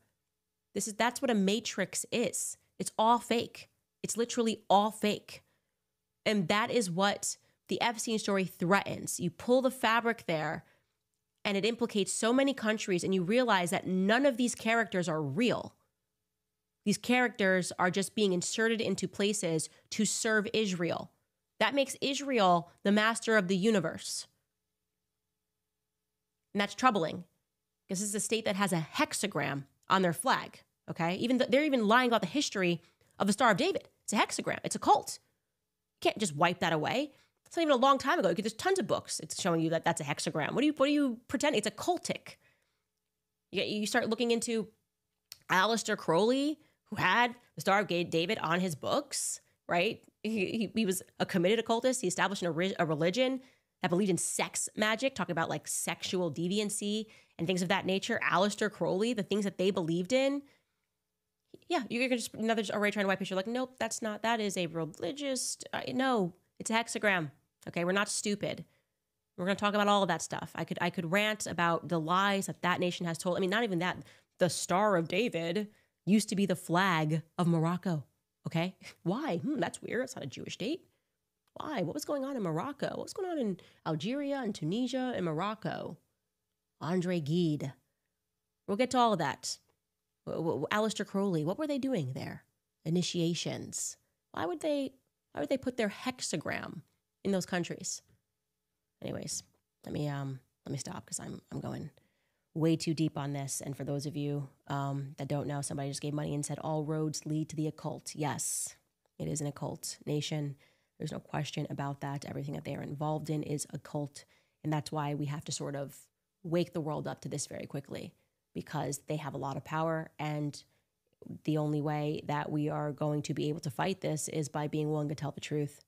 That's what a matrix is. It's all fake. It's literally all fake. And that is what the Epstein story threatens. You pull the fabric there, and it implicates so many countries, and you realize that none of these characters are real. These characters are just being inserted into places to serve Israel. That makes Israel the master of the universe. And that's troubling, because this is a state that has a hexagram on their flag, okay? They're even lying about the history of the Star of David. It's a hexagram. It's a cult. You can't just wipe that away. It's not even a long time ago. There's tons of books. It's showing you that that's a hexagram. What are you pretending? It's a cultic. You start looking into Aleister Crowley, who had the Star of David on his books, right? He was a committed occultist. He established a religion that believed in sex magic, talking about like sexual deviancy and things of that nature. Aleister Crowley, the things that they believed in. Yeah, you're just already trying to wipe it. You're like, nope, that is a religious, no, it's a hexagram. Okay, we're not stupid. We're going to talk about all of that stuff. I could rant about the lies that nation has told. I mean, not even that. The Star of David used to be the flag of Morocco. Okay, why? That's weird. It's not a Jewish state. Why? What was going on in Morocco? What was going on in Algeria and Tunisia and Morocco? Andre Gide. We'll get to all of that. Aleister Crowley. What were they doing there? Initiations. Why would they put their hexagram in those countries? Anyways, let me stop, because I'm going way too deep on this. And for those of you that don't know, somebody just gave money and said all roads lead to the occult. Yes, it is an occult nation. There's no question about that. Everything that they are involved in is occult. And that's why we have to sort of wake the world up to this very quickly, because they have a lot of power. And the only way that we are going to be able to fight this is by being willing to tell the truth.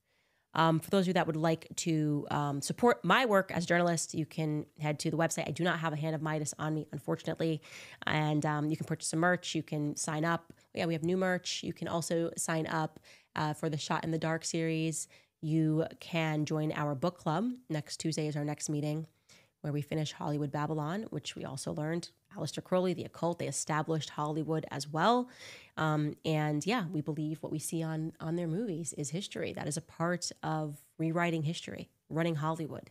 For those of you that would like to support my work as a journalist, you can head to the website. I do not have a Hand of Midas on me, unfortunately. And you can purchase some merch. You can sign up. Yeah, we have new merch. You can also sign up for the Shot in the Dark series. You can join our book club. Next Tuesday is our next meeting, where we finish Hollywood Babylon, which we also learned Aleister Crowley, the occult, they established Hollywood as well. And yeah, we believe what we see on their movies is history. That is a part of rewriting history, running Hollywood,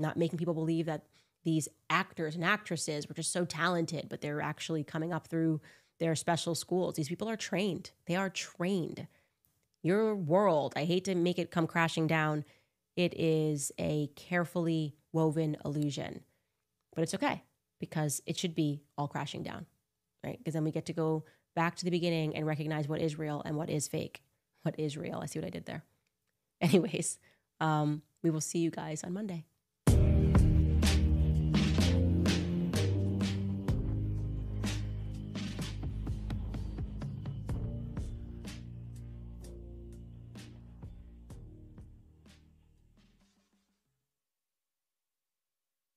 not making people believe that these actors and actresses were just so talented, but they're actually coming up through their special schools. These people are trained. They are trained. Your world, I hate to make it come crashing down. It is a carefully woven illusion, but it's okay, because it should be all crashing down, right? Because then we get to go back to the beginning and recognize what is real and what is fake. What is real? I see what I did there. Anyways, we will see you guys on Monday.